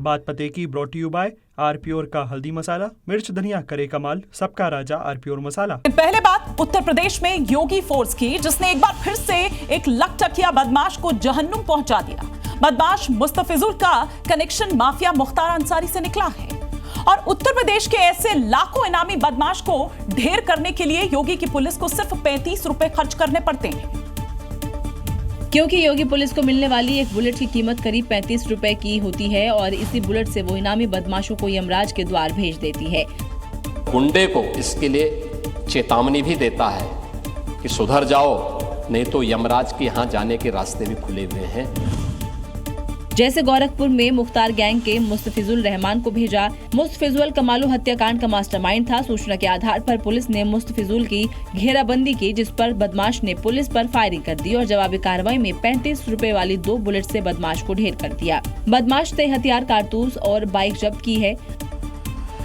बात पते की ब्रॉट यू बाय आरप्योर का हल्दी मसाला, मिर्च धनिया करे कमाल, सबका राजा आरप्योर मसाला। पहले बात उत्तर प्रदेश में योगी फोर्स की, जिसने एक बार फिर से एक लकटकिया बदमाश को जहन्नुम पहुंचा दिया। बदमाश मुस्तफिजुल का कनेक्शन माफिया मुख्तार अंसारी से निकला है और उत्तर प्रदेश के ऐसे लाखों इनामी बदमाश को ढेर करने के लिए योगी की पुलिस को सिर्फ 35 रुपए खर्च करने पड़ते हैं, क्योंकि योगी पुलिस को मिलने वाली एक बुलेट की कीमत करीब 35 रुपए की होती है और इसी बुलेट से वो इनामी बदमाशों को यमराज के द्वार भेज देती है। गुंडे को इसके लिए चेतावनी भी देता है कि सुधर जाओ, नहीं तो यमराज के यहाँ जाने के रास्ते भी खुले हुए हैं। जैसे गोरखपुर में मुख्तार गैंग के मुस्तफिजुल रहमान को भेजा। मुस्तफिजुल कमालू हत्याकांड का मास्टरमाइंड था। सूचना के आधार पर पुलिस ने मुस्तफिजुल की घेराबंदी की, जिस पर बदमाश ने पुलिस पर फायरिंग कर दी और जवाबी कार्रवाई में 35 रुपए वाली 2 बुलेट से बदमाश को ढेर कर दिया। बदमाश से हथियार, कारतूस और बाइक जब्त की है।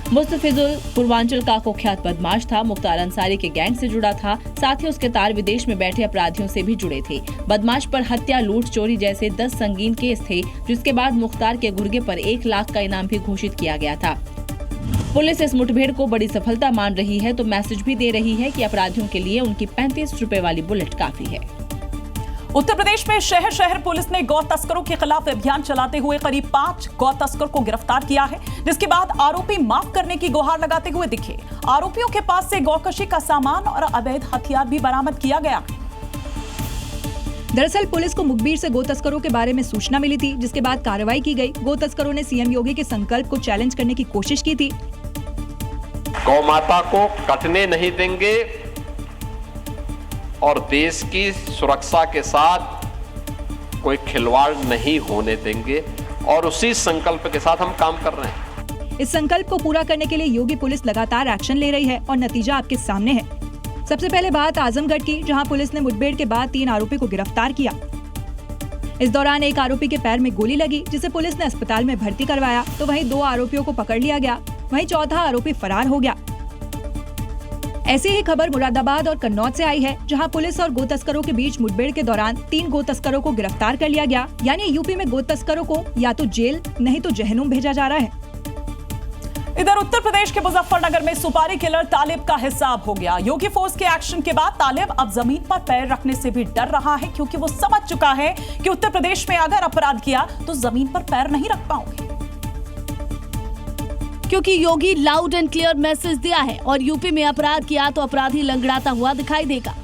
मुस्तफिजुल पूर्वांचल का कुख्यात बदमाश था, मुख्तार अंसारी के गैंग से जुड़ा था, साथ ही उसके तार विदेश में बैठे अपराधियों से भी जुड़े थे। बदमाश पर हत्या, लूट, चोरी जैसे 10 संगीन केस थे, जिसके बाद मुख्तार के गुर्गे पर 1 लाख का इनाम भी घोषित किया गया था। पुलिस इस मुठभेड़ को बड़ी सफलता मान रही है तो मैसेज भी दे रही है कि अपराधियों के लिए उनकी 35 रुपए वाली बुलेट काफी है। उत्तर प्रदेश में शहर शहर पुलिस ने गौ तस्करों के खिलाफ अभियान चलाते हुए करीब 5 गौ तस्कर को गिरफ्तार किया है, जिसके बाद आरोपी माफ करने की गुहार लगाते हुए दिखे। आरोपियों के पास से गौकशी का सामान और अवैध हथियार भी बरामद किया गया। दरअसल पुलिस को मुखबिर से गो तस्करों के बारे में सूचना मिली थी, जिसके बाद कार्रवाई की गई। गो तस्करों ने सीएम योगी के संकल्प को चैलेंज करने की कोशिश की थी। गौ माता को कटने नहीं देंगे और देश की सुरक्षा के साथ कोई खिलवाड़ नहीं होने देंगे और उसी संकल्प के साथ हम काम कर रहे हैं। इस संकल्प को पूरा करने के लिए योगी पुलिस लगातार एक्शन ले रही है और नतीजा आपके सामने है। सबसे पहले बात आजमगढ़ की, जहां पुलिस ने मुठभेड़ के बाद 3 आरोपी को गिरफ्तार किया। इस दौरान एक आरोपी के पैर में गोली लगी, जिसे पुलिस ने अस्पताल में भर्ती करवाया, तो वहीं 2 आरोपियों को पकड़ लिया गया। वहीं चौथा आरोपी फरार हो गया। ऐसी ही खबर मुरादाबाद और कन्नौज से आई है, जहां पुलिस और गो तस्करों के बीच मुठभेड़ के दौरान 3 गो तस्करों को गिरफ्तार कर लिया गया। यानी यूपी में गो तस्करों को या तो जेल नहीं तो जहन्नुम भेजा जा रहा है। इधर उत्तर प्रदेश के मुजफ्फरनगर में सुपारी किलर तालिब का हिसाब हो गया। योगी फोर्स के एक्शन के बाद तालिब अब जमीन पर पैर रखने से भी डर रहा है, क्योंकि वो समझ चुका है कि उत्तर प्रदेश में अगर अपराध किया तो जमीन पर पैर नहीं रख पाओगे, क्योंकि योगी लाउड एंड क्लियर मैसेज दिया है और यूपी में अपराध किया तो अपराधी लंगड़ाता हुआ दिखाई देगा।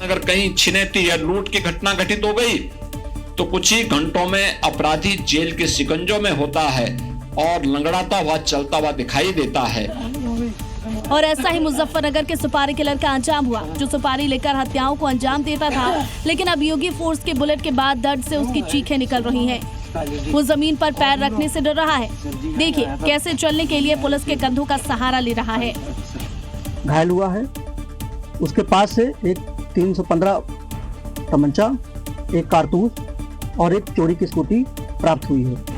अगर कहीं छिनैती या लूट की घटना घटित हो गई तो कुछ ही घंटों में अपराधी जेल के शिकंजों में होता है और लंगड़ाता हुआ चलता हुआ दिखाई देता है। और ऐसा ही मुजफ्फरनगर के सुपारी किलर का अंजाम हुआ, जो सुपारी लेकर हत्याओं को अंजाम देता था, लेकिन अब योगी फोर्स के बुलेट के बाद दर्द से उसकी चीखें निकल रही हैं। वो जमीन पर पैर रखने से डर रहा है। देखिए कैसे चलने के लिए पुलिस के कंधों का सहारा ले रहा है। घायल हुआ है, उसके पास से एक 315 तमंचा, एक कारतूस और एक चोरी की स्कूटी प्राप्त हुई है।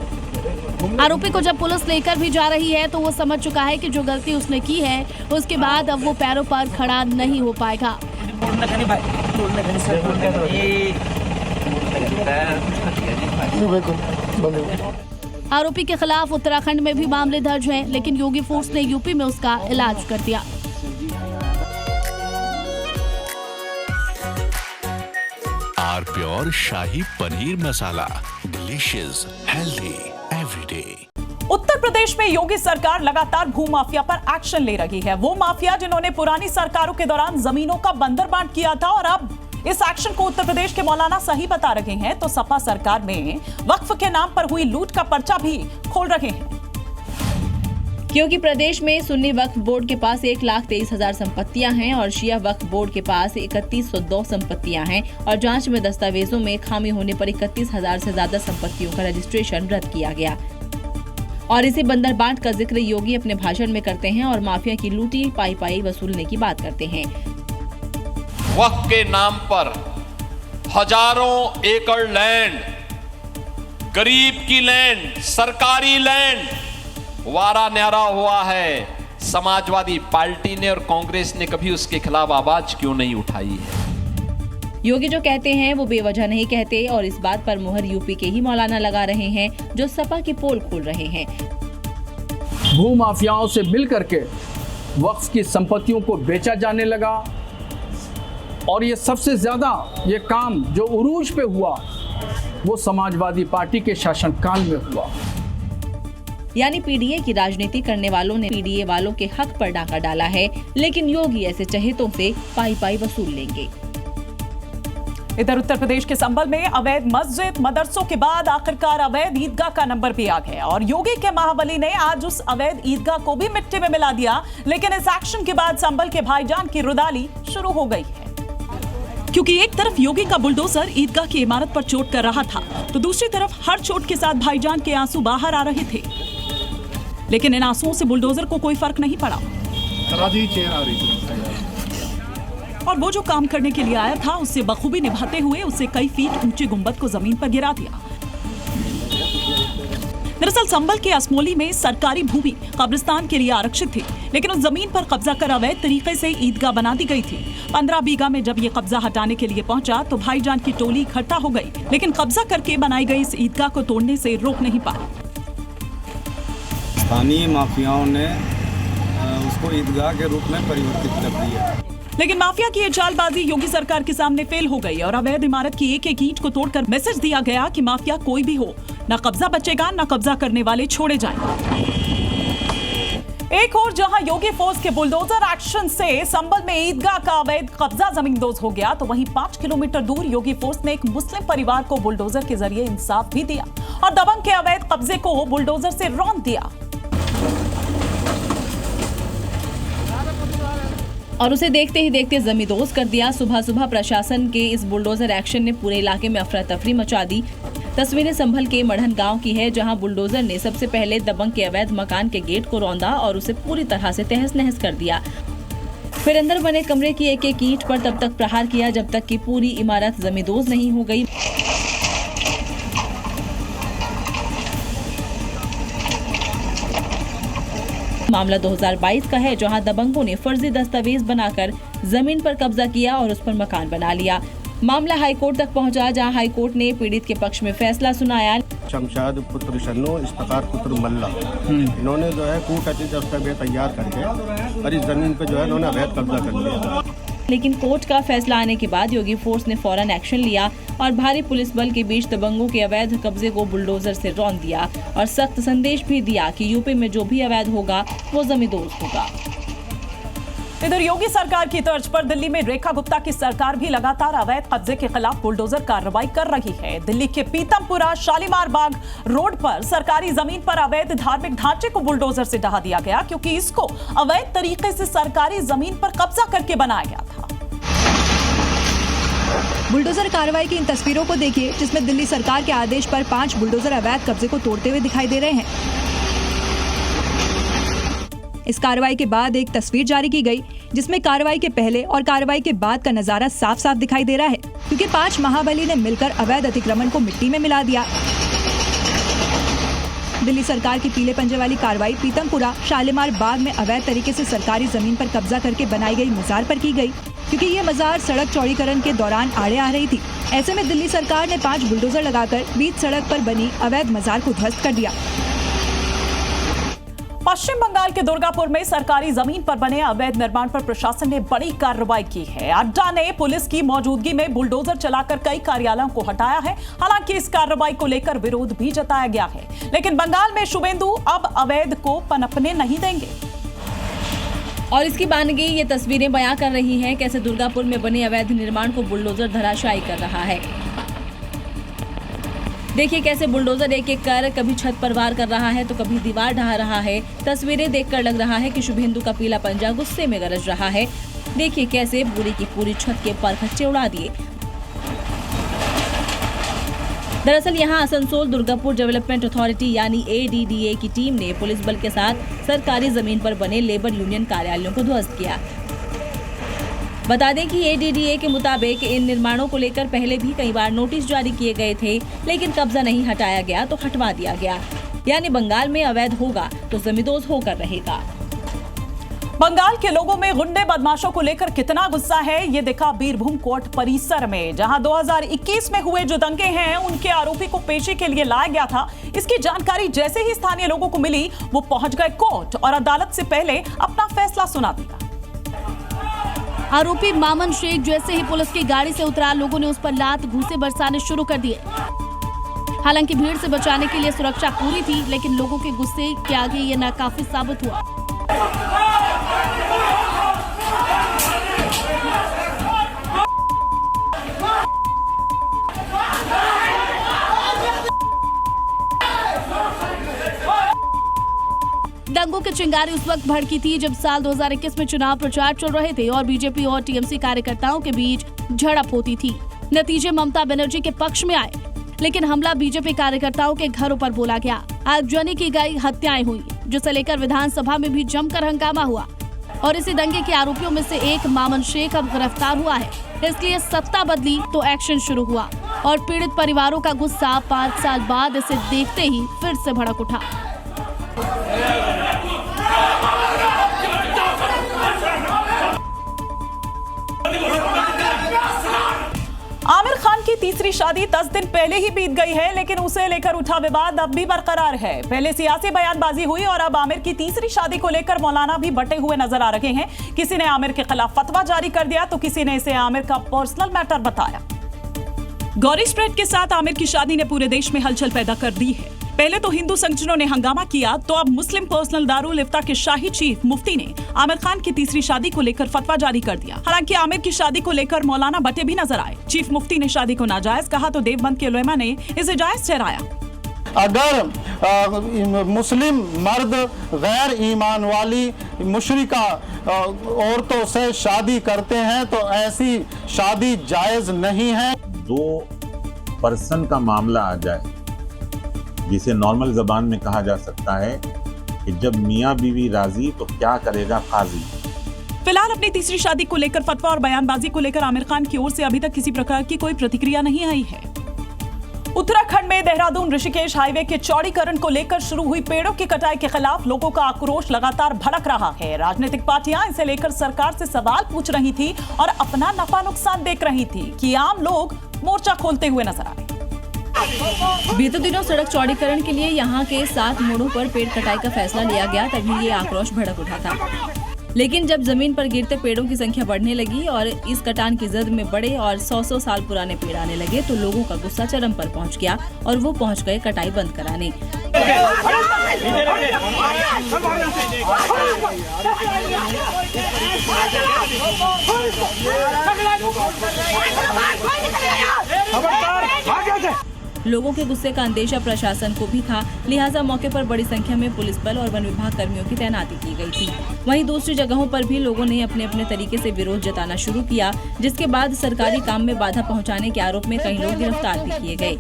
आरोपी को जब पुलिस लेकर भी जा रही है तो वो समझ चुका है कि जो गलती उसने की है उसके बाद अब वो पैरों पर खड़ा नहीं हो पाएगा। आरोपी के खिलाफ उत्तराखंड में भी मामले दर्ज हैं, लेकिन योगी फोर्स ने यूपी में उसका इलाज कर दिया। आरप्योर शाही paneer masala, delicious, healthy everyday. Uttar Pradesh में योगी सरकार लगातार भू माफिया पर एक्शन ले रही है। वो माफिया जिन्होंने पुरानी सरकारों के दौरान जमीनों का बंदर बांट किया था और अब इस एक्शन को उत्तर प्रदेश के मौलाना सही बता रहे हैं, तो सपा सरकार में वक्फ के नाम पर हुई लूट का पर्चा भी खोल रहे हैं। क्योंकि प्रदेश में सुन्नी वक्फ बोर्ड के पास 1,23,000 संपत्तियां हैं और शिया वक्फ बोर्ड के पास 3102 संपत्तियां हैं और जांच में दस्तावेजों में खामी होने पर 31,000 से ज्यादा संपत्तियों का रजिस्ट्रेशन रद्द किया गया। और इसी बंदर बांट का जिक्र योगी अपने भाषण में करते हैं और माफिया की लूटी पाई वसूलने की बात करते हैं। वक्फ के नाम पर हजारों एकड़ लैंड, गरीब की लैंड, सरकारी लैंड वारा न्यारा हुआ है। समाजवादी पार्टी ने और कांग्रेस ने कभी उसके खिलाफ आवाज क्यों नहीं उठाई है? योगी जो कहते हैं वो बेवजह नहीं कहते और इस बात पर मुहर यूपी के ही मौलाना लगा रहे हैं जो सपा की पोल खोल रहे हैं। भू माफियाओं से मिल करके वक्फ की संपत्तियों को बेचा जाने लगा और ये सबसे ज्यादा ये काम जो उरूज पे हुआ वो समाजवादी पार्टी के शासनकाल में हुआ। यानी पीडीए की राजनीति करने वालों ने पीडीए वालों के हक पर डाका डाला है, लेकिन योगी ऐसे चहेतों से पाई पाई वसूल लेंगे। इधर उत्तर प्रदेश के संभल में अवैध मस्जिद मदरसों के बाद आखिरकार अवैध ईदगाह का नंबर भी आ गया और योगी के महाबली ने आज उस अवैध ईदगाह को भी मिट्टी में मिला दिया। लेकिन इस एक्शन के बाद संभल के भाईजान की रुदाली शुरू हो गई है, क्योंकि एक तरफ योगी का बुलडोजर ईदगाह की इमारत पर चोट कर रहा था तो दूसरी तरफ हर चोट के साथ भाईजान के आंसू बाहर आ रहे थे। लेकिन इन आंसुओं से बुलडोजर को कोई फर्क नहीं पड़ा और वो जो काम करने के लिए आया था उससे बखूबी निभाते हुए उसे कई फीट ऊंचे गुंबद को जमीन पर गिरा दिया। दरअसल संभल के असमोली में सरकारी भूमि कब्रिस्तान के लिए आरक्षित थी, लेकिन उस जमीन पर कब्जा कर अवैध तरीके से ईदगाह बना दी गई थी। 15 बीघा में जब ये कब्जा हटाने के लिए पहुंचा तो भाईजान की टोली इकट्ठा हो गई, लेकिन कब्जा करके बनाई गई इस ईदगाह को तोड़ने से रोक नहीं पाई। स्थानीय माफियाओं ने उसको ईदगाह के रूप में परिवर्तित कर दिया, लेकिन माफिया की ये चालबाजी योगी सरकार के सामने फेल हो गई और अवैध इमारत की एक एक ईंट को तोड़कर मैसेज दिया गया कि माफिया कोई भी हो, न कब्जा बचेगा न कब्जा करने वाले छोड़े जाएंगे। एक और जहां योगी फोर्स के बुलडोजर एक्शन से संभल में ईदगाह का अवैध कब्जा जमींदोज हो गया तो वहीं 5 किलोमीटर दूर योगी फोर्स ने एक मुस्लिम परिवार को बुलडोजर के जरिए इंसाफ भी दिया और दबंग के अवैध कब्जे को बुलडोजर से रौंद दिया और उसे देखते ही देखते जमींदोज कर दिया। सुबह सुबह प्रशासन के इस बुलडोजर एक्शन ने पूरे इलाके में अफरा तफरी मचा दी। तस्वीरें संभल के मढ़न गांव की है, जहां बुलडोजर ने सबसे पहले दबंग के अवैध मकान के गेट को रौंदा और उसे पूरी तरह से तहस नहस कर दिया। फिर अंदर बने कमरे की एक एक ईंट पर तब तक प्रहार किया जब तक कि पूरी इमारत जमींदोज नहीं हो गई। मामला 2022 का है, जहां दबंगों ने फर्जी दस्तावेज बनाकर जमीन पर कब्जा किया और उस पर मकान बना लिया। मामला हाईकोर्ट तक पहुंचा, जहां हाईकोर्ट ने पीड़ित के पक्ष में फैसला सुनाया। शमशाद पुत्र शन्नो इफ्तिखार पुत्र मल्ला, इन्होंने जो है कूट दस्तावेज तैयार करके और इस जमीन पे जो है इन्होंने अवैध कब्जा कर लिया। लेकिन कोर्ट का फैसला आने के बाद योगी फोर्स ने फौरन एक्शन लिया और भारी पुलिस बल के बीच दबंगों के अवैध कब्जे को बुलडोजर से रौंद दिया और सख्त संदेश भी दिया कि यूपी में जो भी अवैध होगा वो जमींदोज होगा। इधर योगी सरकार की तर्ज पर दिल्ली में रेखा गुप्ता की सरकार भी लगातार अवैध कब्जे के खिलाफ बुलडोजर कार्रवाई कर रही है। दिल्ली के पीतमपुरा शालीमार बाग रोड पर सरकारी जमीन पर अवैध धार्मिक ढांचे को बुलडोजर से ढहा दिया गया, क्योंकि इसको अवैध तरीके से सरकारी जमीन पर कब्जा करके बनाया गया था। बुलडोजर कार्रवाई की इन तस्वीरों को देखिए, जिसमें दिल्ली सरकार के आदेश पर 5 बुलडोजर अवैध कब्जे को तोड़ते हुए दिखाई दे रहे हैं। इस कार्रवाई के बाद एक तस्वीर जारी की गई, जिसमें कार्रवाई के पहले और कार्रवाई के बाद का नजारा साफ साफ दिखाई दे रहा है, क्योंकि 5 महाबली ने मिलकर अवैध अतिक्रमण को मिट्टी में मिला दिया। दिल्ली सरकार की पीले पंजे वाली कार्रवाई पीतमपुरा शालीमार बाग में अवैध तरीके से सरकारी जमीन पर कब्जा करके बनाई गई मजार पर की गई, क्योंकि ये मजार सड़क चौड़ीकरण के दौरान आड़े आ रही थी। ऐसे में दिल्ली सरकार ने 5 बुलडोजर लगाकर बीच सड़क पर बनी अवैध मजार को ध्वस्त कर दिया। पश्चिम बंगाल के दुर्गापुर में सरकारी जमीन पर बने अवैध निर्माण पर प्रशासन ने बड़ी कार्रवाई की है। अड्डा ने पुलिस की मौजूदगी में बुलडोजर चलाकर कई कार्यालयों को हटाया है। हालांकि इस कार्रवाई को लेकर विरोध भी जताया गया है, लेकिन बंगाल में शुभेंदु अब अवैध को पनपने नहीं देंगे। और इसकी बानगी ये तस्वीरें बयां कर रही हैं कैसे दुर्गापुर में बने अवैध निर्माण को बुलडोजर धराशायी कर रहा है। देखिए कैसे बुलडोजर एक एक कर कभी छत पर वार कर रहा है तो कभी दीवार ढहा रहा है। तस्वीरें देखकर लग रहा है कि शुभेंदु का पीला पंजा गुस्से में गरज रहा है। देखिए कैसे पूरी की पूरी छत के परखच्चे उड़ा दिए। दरअसल यहां आसनसोल दुर्गापुर डेवलपमेंट अथॉरिटी यानी ADDA की टीम ने पुलिस बल के साथ सरकारी जमीन पर बने लेबर यूनियन कार्यालयों को ध्वस्त किया। बता दें कि ADDA के मुताबिक इन निर्माणों को लेकर पहले भी कई बार नोटिस जारी किए गए थे, लेकिन कब्जा नहीं हटाया गया तो हटवा दिया गया। यानी बंगाल में अवैध होगा तो जमींदोज होकर रहेगा। बंगाल के लोगों में गुंडे बदमाशों को लेकर कितना गुस्सा है ये देखा बीरभूम कोर्ट परिसर में, जहां 2021 में हुए जो दंगे हैं उनके आरोपी को पेशी के लिए लाया गया था। इसकी जानकारी जैसे ही स्थानीय लोगों को मिली वो पहुंच गए कोर्ट और अदालत से पहले अपना फैसला सुना दिया। आरोपी मामन शेख जैसे ही पुलिस की गाड़ी से उतरा, लोगों ने उस पर लात घूंसे बरसाने शुरू कर दिए। हालांकि भीड़ से बचाने के लिए सुरक्षा पूरी थी, लेकिन लोगों के गुस्से के आगे ये नाकाफी साबित हुआ। दंगों की चिंगारी उस वक्त भड़की थी जब साल 2021 में चुनाव प्रचार चल रहे थे और बीजेपी और टीएमसी कार्यकर्ताओं के बीच झड़प होती थी। नतीजे ममता बनर्जी के पक्ष में आए, लेकिन हमला बीजेपी कार्यकर्ताओं के घरों पर बोला गया। आगजनी की गई, हत्याएं हुई, जिसे लेकर विधानसभा में भी जमकर हंगामा हुआ। और इसी दंगे के आरोपियों में से एक मामन शेख अब गिरफ्तार हुआ है। इसलिए सत्ता बदली तो एक्शन शुरू हुआ और पीड़ित परिवारों का गुस्सा 5 साल बाद इसे देखते ही फिर से भड़क उठा। आमिर खान की तीसरी शादी 10 दिन पहले ही बीत गई है, लेकिन उसे लेकर उठा विवाद अब भी बरकरार है। पहले सियासी बयानबाजी हुई और अब आमिर की तीसरी शादी को लेकर मौलाना भी बटे हुए नजर आ रहे हैं। किसी ने आमिर के खिलाफ फतवा जारी कर दिया तो किसी ने इसे आमिर का पर्सनल मैटर बताया। गौरी स्प्रेड के साथ आमिर की शादी ने पूरे देश में हलचल पैदा कर दी है। पहले तो हिंदू संगठनों ने हंगामा किया, तो अब मुस्लिम पर्सनल दारुल इफ्ता के शाही चीफ मुफ्ती ने आमिर खान की तीसरी शादी को लेकर फतवा जारी कर दिया। हालांकि आमिर की शादी को लेकर मौलाना बटे भी नजर आए। चीफ मुफ्ती ने शादी को नाजायज कहा तो देवबंद के उलेमा ने इसे जायज ठहराया। अगर मुस्लिम मर्द गैर ईमान वाली मुशरिका औरतों से शादी करते हैं तो ऐसी शादी जायज नहीं है। 2 पर्सन का मामला आ जाए, जिसे नॉर्मल जबान में कहा जा सकता है कि जब मियां बीवी राजी तो क्या करेगा काजी। फिलहाल अपनी तीसरी शादी को लेकर फतवा और बयानबाजी को लेकर आमिर खान की ओर से अभी तक किसी प्रकार की कोई प्रतिक्रिया नहीं आई है। उत्तराखंड में देहरादून ऋषिकेश हाईवे के चौड़ीकरण को लेकर शुरू हुई पेड़ों की कटाई के खिलाफ लोगों का आक्रोश लगातार भड़क रहा है। राजनीतिक पार्टियां इसे लेकर सरकार से सवाल पूछ रही थी और अपना नफा नुकसान देख रही थी कि आम लोग मोर्चा खोलते हुए नजर आए। बीते दिनों सड़क चौड़ीकरण के लिए यहाँ के 7 मोड़ों पर पेड़ कटाई का फैसला लिया गया, तभी ये आक्रोश भड़क उठा था। लेकिन जब जमीन पर गिरते पेड़ों की संख्या बढ़ने लगी और इस कटान की जद में बड़े और 100 साल पुराने पेड़ आने लगे तो लोगों का गुस्सा चरम पर पहुंच गया और वो पहुंच गए कटाई बंद कराने। लोगों के गुस्से का अंदेशा प्रशासन को भी था, लिहाजा मौके पर बड़ी संख्या में पुलिस बल और वन विभाग कर्मियों की तैनाती की गई थी। वहीं दूसरी जगहों पर भी लोगों ने अपने अपने तरीके से विरोध जताना शुरू किया, जिसके बाद सरकारी काम में बाधा पहुंचाने के आरोप में कई लोग गिरफ्तार भी किए गए।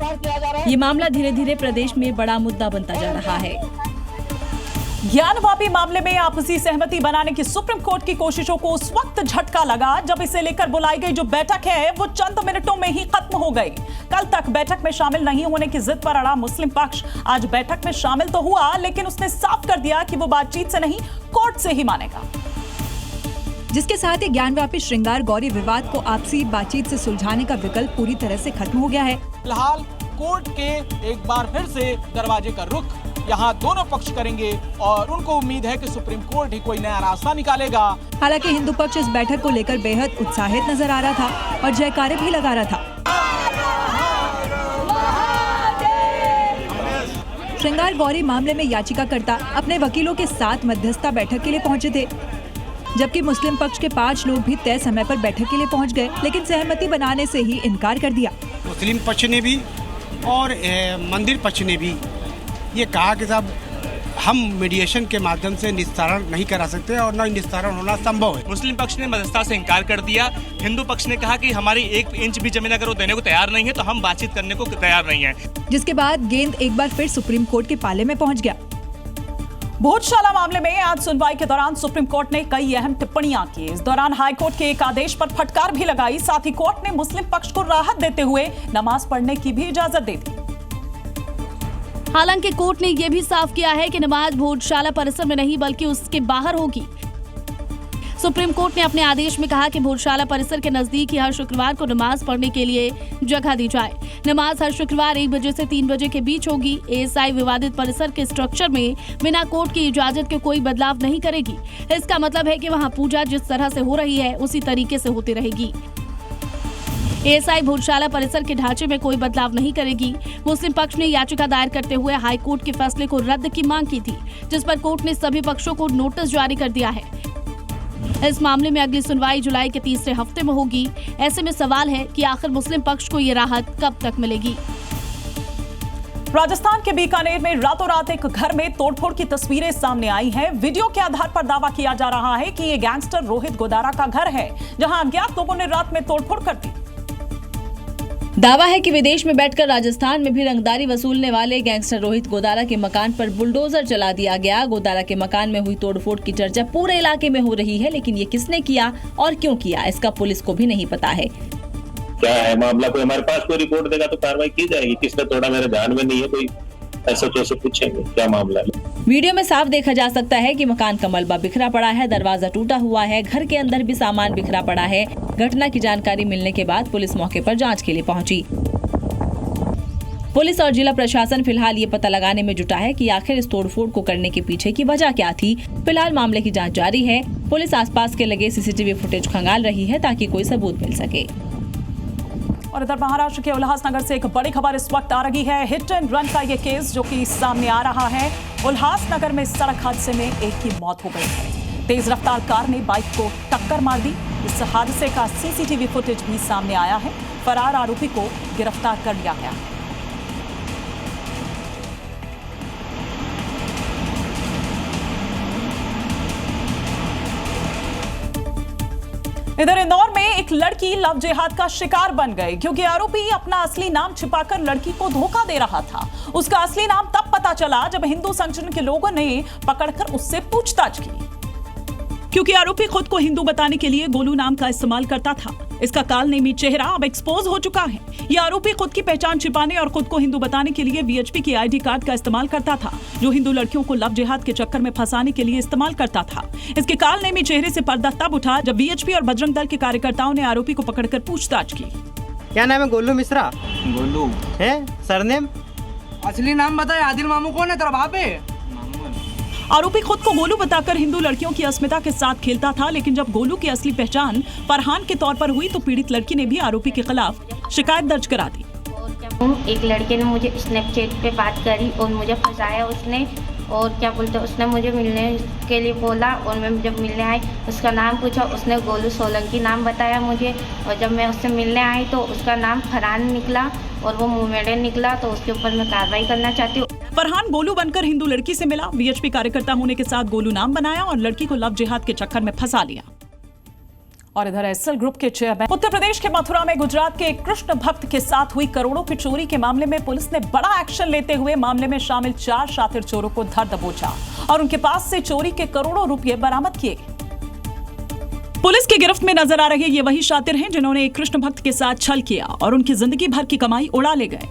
ये मामला धीरे धीरे प्रदेश में बड़ा मुद्दा बनता जा रहा है। ज्ञानवापी मामले में आपसी सहमति बनाने की सुप्रीम कोर्ट की कोशिशों को उस वक्त झटका लगा जब इसे लेकर बुलाई गई जो बैठक है वो चंद मिनटों में ही खत्म हो गई। कल तक बैठक में शामिल नहीं होने की जिद पर अड़ा मुस्लिम पक्ष आज बैठक में शामिल तो हुआ, लेकिन उसने साफ कर दिया कि वो बातचीत से नहीं कोर्ट से ही मानेगा। जिसके साथ ही ज्ञानवापी श्रृंगार गौरी विवाद को आपसी बातचीत से सुलझाने का विकल्प पूरी तरह से खत्म हो गया है। फिलहाल कोर्ट के एक बार फिर से दरवाजे का रुख यहाँ दोनों पक्ष करेंगे और उनको उम्मीद है कि सुप्रीम कोर्ट ही कोई नया रास्ता निकालेगा। हालांकि हिंदू पक्ष इस बैठक को लेकर बेहद उत्साहित नजर आ रहा था और जयकारे भी लगा रहा था। श्रृंगार गौरी मामले में याचिकाकर्ता अपने वकीलों के साथ मध्यस्थता बैठक के लिए पहुंचे थे, जबकि मुस्लिम पक्ष के 5 लोग भी तय समय पर बैठक के लिए पहुंच गए, लेकिन सहमति बनाने से ही इनकार कर दिया। मुस्लिम पक्ष ने भी और मंदिर पक्ष ने भी ये कहा कि साहब हम मीडिएशन के माध्यम से निस्तारण नहीं करा सकते और न निस्तारण होना संभव है। मुस्लिम पक्ष ने मध्यस्थता से इनकार कर दिया। हिंदू पक्ष ने कहा कि हमारी 1 इंच भी जमीन अगर वो देने को तैयार नहीं है तो हम बातचीत करने को तैयार नहीं है। जिसके बाद गेंद एक बार फिर सुप्रीम कोर्ट के पाले में पहुंच गया। भोजशाला मामले में आज सुनवाई के दौरान सुप्रीम कोर्ट ने कई अहम टिप्पणियां की। इस दौरान हाईकोर्ट के एक आदेश पर फटकार भी लगाई। साथ ही कोर्ट ने मुस्लिम पक्ष को राहत देते हुए नमाज पढ़ने की भी इजाजत दे दी। हालांकि कोर्ट ने यह भी साफ किया है कि नमाज भोजशाला परिसर में नहीं बल्कि उसके बाहर होगी। सुप्रीम कोर्ट ने अपने आदेश में कहा कि भोजशाला परिसर के नजदीक ही हर शुक्रवार को नमाज पढ़ने के लिए जगह दी जाए। नमाज हर शुक्रवार 1 बजे से 3 बजे के बीच होगी। एएसआई विवादित परिसर के स्ट्रक्चर में बिना कोर्ट की इजाजत के कोई बदलाव नहीं करेगी। इसका मतलब है कि वहां पूजा जिस तरह से हो रही है उसी तरीके से होती रहेगी। एएसआई भोजशाला परिसर के ढांचे में कोई बदलाव नहीं करेगी। मुस्लिम पक्ष ने याचिका दायर करते हुए हाई कोर्ट के फैसले को रद्द की मांग की थी, जिस पर कोर्ट ने सभी पक्षों को नोटिस जारी कर दिया है। इस मामले में अगली सुनवाई जुलाई के तीसरे हफ्ते में होगी। ऐसे में सवाल है कि आखिर मुस्लिम पक्ष को ये राहत कब तक मिलेगी। राजस्थान के बीकानेर में रातों रात एक घर में तोड़फोड़ की तस्वीरें सामने आई हैं। वीडियो के आधार पर दावा किया जा रहा है कि ये गैंगस्टर रोहित गोदारा का घर है, जहां अज्ञात लोगों ने रात में तोड़फोड़ कर दी। दावा है कि विदेश में बैठकर राजस्थान में भी रंगदारी वसूलने वाले गैंगस्टर रोहित गोदारा के मकान पर बुलडोजर चला दिया गया। गोदारा के मकान में हुई तोड़फोड़ की चर्चा पूरे इलाके में हो रही है, लेकिन ये किसने किया और क्यों किया, इसका पुलिस को भी नहीं पता है। क्या है मामला, कोई हमारे पास कोई रिपोर्ट देगा तो कार्रवाई की जाएगी। किसने तोड़ा मेरे ध्यान में नहीं है, कोई एसएचओ से पूछेंगे क्या मामला है। वीडियो में साफ देखा जा सकता है कि मकान का मलबा बिखरा पड़ा है, दरवाजा टूटा हुआ है, घर के अंदर भी सामान बिखरा पड़ा है। घटना की जानकारी मिलने के बाद पुलिस मौके पर जांच के लिए पहुंची। पुलिस और जिला प्रशासन फिलहाल ये पता लगाने में जुटा है कि आखिर इस तोड़फोड़ को करने के पीछे की वजह क्या थी। फिलहाल मामले की जांच जारी है। पुलिस आसपास के लगे सीसीटीवी फुटेज खंगाल रही है ताकि कोई सबूत मिल सके। और इधर महाराष्ट्र के उल्हासनगर से एक बड़ी खबर इस वक्त आ रही है। हिट एंड रन का ये केस जो कि सामने आ रहा है। उल्हासनगर में सड़क हादसे में एक की मौत हो गई है। तेज रफ्तार कार ने बाइक को टक्कर मार दी। इस हादसे का सीसीटीवी फुटेज भी सामने आया है। फरार आरोपी को गिरफ्तार कर लिया गया। इधर इंदौर में एक लड़की लव जिहाद का शिकार बन गई, क्योंकि आरोपी अपना असली नाम छिपाकर लड़की को धोखा दे रहा था। उसका असली नाम तब पता चला जब हिंदू संगठन के लोगों ने पकड़कर उससे पूछताछ की, क्योंकि आरोपी खुद को हिंदू बताने के लिए गोलू नाम का इस्तेमाल करता था। इसका कालनेमी चेहरा अब एक्सपोज हो चुका है। यह आरोपी खुद की पहचान छिपाने और खुद को हिंदू बताने के लिए वीएचपी की आईडी कार्ड का इस्तेमाल करता था, जो हिंदू लड़कियों को लव जिहाद के चक्कर में फंसाने के लिए इस्तेमाल करता था। इसके कालनेमी चेहरे से पर्दा तब उठा जब वीएचपी और बजरंग दल के कार्यकर्ताओं ने आरोपी को पकड़कर पूछताछ की। क्या नाम है? गोलू मिश्रा। गोलू है सरनेम? असली नाम बताए। आदिल मामू कौन है तेरा बाप है? आरोपी खुद को गोलू बताकर हिंदू लड़कियों की अस्मिता के साथ खेलता था, लेकिन जब गोलू की असली पहचान फरहान के तौर पर हुई तो पीड़ित लड़की ने भी आरोपी के खिलाफ शिकायत दर्ज करा दी। एक लड़के ने मुझे स्नैपचैट पे बात करी और मुझे फंसाया उसने, और क्या बोलते उसने मुझे मिलने के लिए बोला, और मैं जब मिलने आई उसका नाम पूछा, उसने गोलू सोलंकी नाम बताया मुझे, और जब मैं उससे मिलने आई तो उसका नाम फरहान निकला और वो मुंहमेड़े निकला, तो उसके ऊपर मैं कार्रवाई करना चाहती हूँ। फरहान गोलू बनकर हिंदू लड़की से मिला, वीएचपी कार्यकर्ता होने के साथ गोलू नाम बनाया और लड़की को लव जिहाद के चक्कर में फंसा लिया। और इधर एसएल ग्रुप के चेयरमैन उत्तर प्रदेश के मथुरा में गुजरात के एक कृष्ण भक्त के साथ हुई करोड़ों की चोरी के मामले में पुलिस ने बड़ा एक्शन लेते हुए मामले में शामिल 4 शातिर चोरों को धर दबोचा और उनके पास से चोरी के करोड़ों रुपए बरामद किए। पुलिस की गिरफ्त में नजर आ रहे ये वही शातिर हैं जिन्होंने एक कृष्ण भक्त के साथ छल किया और उनकी जिंदगी भर की कमाई उड़ा ले गए।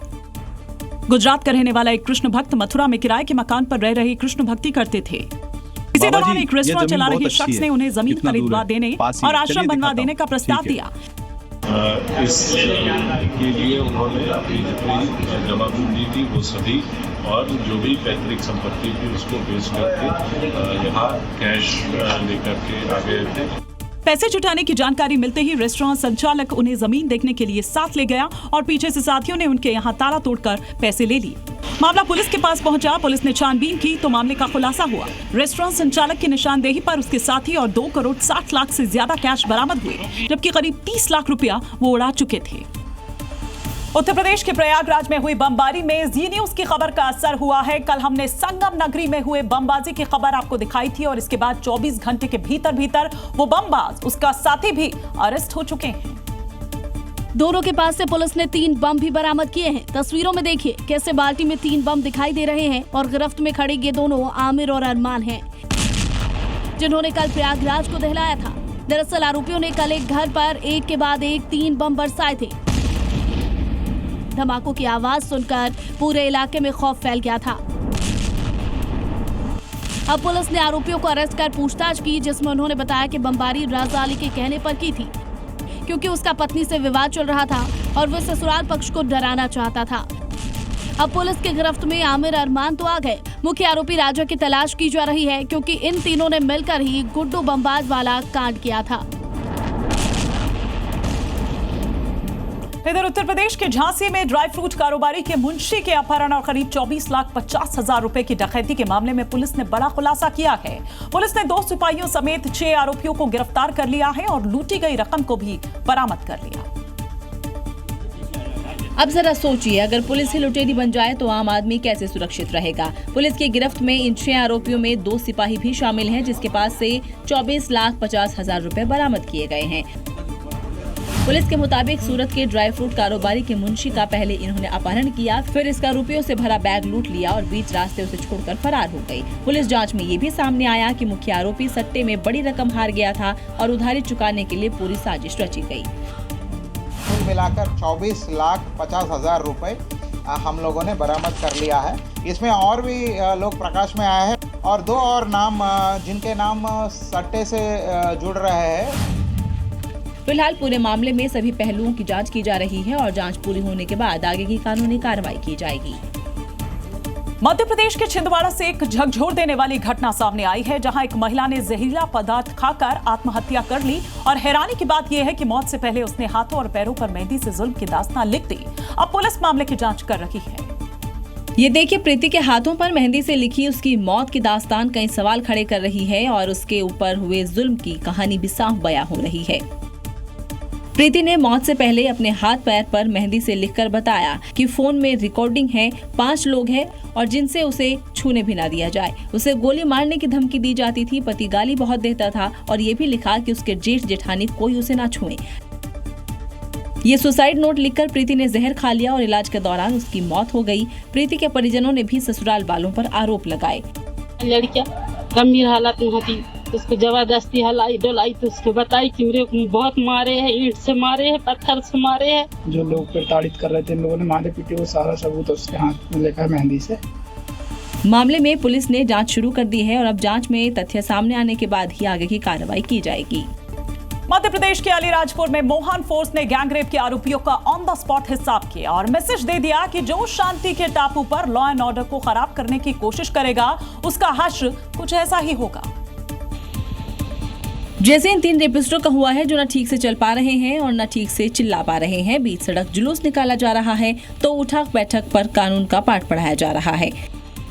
गुजरात का रहने वाला एक कृष्ण भक्त मथुरा में किराए के मकान पर रह रहे कृष्ण भक्ति करते थे। इसी दौरान एक रेस्टोरेंट चला रहे शख्स ने उन्हें जमीन खरीदवा देने और आश्रम बनवा देने का प्रस्ताव दिया। इसके लिए उन्होंने अपनी जितनी जमापूंजी थी वो सभी और जो भी पैतृक संपत्ति थी उसको बेच करके यहाँ कैश लेकर के आ गए थे। पैसे जुटाने की जानकारी मिलते ही रेस्टोरेंट संचालक उन्हें जमीन देखने के लिए साथ ले गया और पीछे से साथियों ने उनके यहाँ ताला तोड़कर पैसे ले लिए। मामला पुलिस के पास पहुंचा। पुलिस ने छानबीन की तो मामले का खुलासा हुआ। रेस्टोरेंट संचालक की निशानदेही पर उसके साथी और 2 करोड़ 60 लाख से ज्यादा कैश बरामद हुए, जबकि करीब 30 लाख रुपया वो उड़ा चुके थे। उत्तर प्रदेश के प्रयागराज में हुई बमबारी में जी न्यूज की खबर का असर हुआ है। कल हमने संगम नगरी में हुए बमबाजी की खबर आपको दिखाई थी और इसके बाद 24 घंटे के भीतर वो बमबाज उसका साथी भी अरेस्ट हो चुके हैं। दोनों के पास से पुलिस ने 3 बम भी बरामद किए हैं। तस्वीरों में देखिए कैसे बाल्टी में 3 बम दिखाई दे रहे हैं और गिरफ्त में खड़े ये दोनों आमिर और अरमान हैं, जिन्होंने कल प्रयागराज को दहलाया था। दरअसल आरोपियों ने कल एक घर पर एक के बाद एक 3 बम बरसाए थे। धमाकों की आवाज सुनकर पूरे इलाके में खौफ फैल गया था। अब पुलिस ने आरोपियों को अरेस्ट कर पूछताछ की, जिसमें उन्होंने बताया कि बमबारी राजा अली के कहने पर की थी, क्योंकि उसका पत्नी से विवाद चल रहा था और वह ससुराल पक्ष को डराना चाहता था। अब पुलिस के गिरफ्त में आमिर अरमान तो आ गए, मुख्य आरोपी राजा की तलाश की जा रही है, क्योंकि इन तीनों ने मिलकर ही गुड्डू बमबाज वाला कांड किया था। इधर उत्तर प्रदेश के झांसी में ड्राई फ्रूट कारोबारी के मुंशी के अपहरण और करीब 24,50,000 रुपए की डकैती के मामले में पुलिस ने बड़ा खुलासा किया है। पुलिस ने 2 सिपाहियों समेत 6 आरोपियों को गिरफ्तार कर लिया है और लूटी गई रकम को भी बरामद कर लिया। अब जरा सोचिए, अगर पुलिस ही लुटेरी बन जाए तो आम आदमी कैसे सुरक्षित रहेगा। पुलिस की गिरफ्त में इन 6 आरोपियों में 2 सिपाही भी शामिल हैं, जिसके पास से 24,50,000 रुपए बरामद किए गए हैं। पुलिस के मुताबिक सूरत के ड्राई फ्रूट कारोबारी के मुंशी का पहले इन्होंने अपहरण किया, फिर इसका रुपयों से भरा बैग लूट लिया और बीच रास्ते उसे छोड़कर फरार हो गई। पुलिस जांच में ये भी सामने आया कि मुख्य आरोपी सट्टे में बड़ी रकम हार गया था और उधारी चुकाने के लिए पूरी साजिश रची गई। कुल मिलाकर 24,50,000 रुपए हम लोगों ने बरामद कर लिया है। इसमें और भी लोग प्रकाश में आए हैं और 2 और नाम जिनके नाम सट्टे से जुड़ रहे हैं। फिलहाल पूरे मामले में सभी पहलुओं की जांच की जा रही है और जांच पूरी होने के बाद आगे की कानूनी कार्रवाई की जाएगी। मध्य प्रदेश के छिंदवाड़ा से एक झकझोर देने वाली घटना सामने आई है, जहां एक महिला ने जहरीला पदार्थ खाकर आत्महत्या कर ली और हैरानी की बात यह है कि मौत से पहले उसने हाथों और पैरों पर मेहंदी से जुल्म की दास्तान लिख दी। अब पुलिस मामले की जांच कर रही है। ये देखिए, प्रीति के हाथों पर मेहंदी से लिखी उसकी मौत की दास्तान कई सवाल खड़े कर रही है और उसके ऊपर हुए जुल्म की कहानी भी साफ बयां हो रही है। प्रीति ने मौत से पहले अपने हाथ पैर पर मेहंदी से लिखकर बताया कि फोन में रिकॉर्डिंग है, 5 लोग हैं और जिनसे उसे छूने भी ना दिया जाए। उसे गोली मारने की धमकी दी जाती थी, पति गाली बहुत देता था और ये भी लिखा कि उसके जेठ जेठानी कोई उसे ना छुए। ये सुसाइड नोट लिखकर प्रीति ने जहर खा लिया और इलाज के दौरान उसकी मौत हो गई। प्रीति के परिजनों ने भी ससुराल वालों पर आरोप लगाए। लड़कियां गंभीर हालत में थी, उसको जबरदस्ती हलाई डोलाई तो उसको बताई कि मेरे को बहुत मारे हैं, ईंट से मारे हैं, पत्थर से मारे हैं। जो लोग प्रताड़ित कर रहे थे, इन लोगों ने मारे पीटे, वो सारा सबूत उसके हाथ में लिखा है मेहंदी से। मामले में पुलिस ने जांच शुरू कर दी है और अब जांच में तथ्य सामने आने के बाद ही आगे की कार्रवाई की जाएगी। मध्य प्रदेश के अलीराजपुर में मोहन फोर्स ने गैंगरेप के आरोपियों का ऑन द स्पॉट हिसाब किया और मैसेज दे दिया कि जो शांति के टापू पर लॉ एंड ऑर्डर को खराब करने की कोशिश करेगा, उसका हश्र कुछ ऐसा ही होगा। जैसे इन 3 रेपिस्टों का हुआ है, जो न ठीक से चल पा रहे हैं और न ठीक से चिल्ला पा रहे हैं। बीच सड़क जुलूस निकाला जा रहा है तो उठक बैठक पर कानून का पाठ पढ़ाया जा रहा है।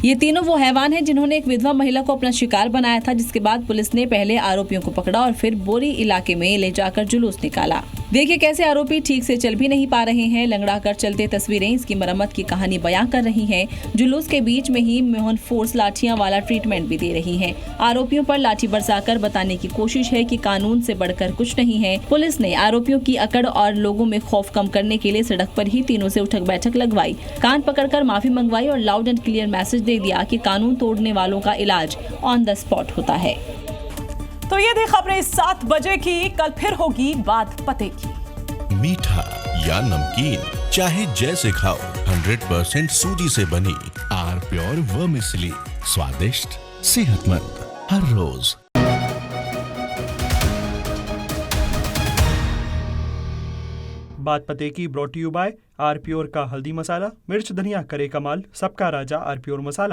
ये तीनों वो हैवान हैं जिन्होंने एक विधवा महिला को अपना शिकार बनाया था, जिसके बाद पुलिस ने पहले आरोपियों को पकड़ा और फिर बोरी इलाके में ले जाकर जुलूस निकाला। देखिए कैसे आरोपी ठीक से चल भी नहीं पा रहे हैं, लंगड़ा कर चलते तस्वीरें इसकी मरम्मत की कहानी बयां कर रही हैं। जुलूस के बीच में ही मोहन फोर्स लाठियां वाला ट्रीटमेंट भी दे रही है। आरोपियों पर लाठी बरसाकर बताने की कोशिश है कि कानून से बढ़कर कुछ नहीं है। पुलिस ने आरोपियों की अकड़ और लोगों में खौफ कम करने के लिए सड़क पर ही तीनों से उठक बैठक लगवाई, कान पकड़कर माफी मंगवाई और लाउड एंड क्लियर मैसेज दे दिया कि कानून तोड़ने वालों का इलाज ऑन द स्पॉट होता है। तो ये थी खबरें 7 बजे की। कल फिर होगी बात पते की। मीठा या नमकीन, चाहे जैसे खाओ, 100% सूजी से बनी आर प्योर वर्मिसेली, स्वादिष्ट, सेहतमंद हर रोज। बात पते की brought you by R Pure का हल्दी मसाला, मिर्च धनिया करे कमाल, सबका राजा आर प्योर मसाला।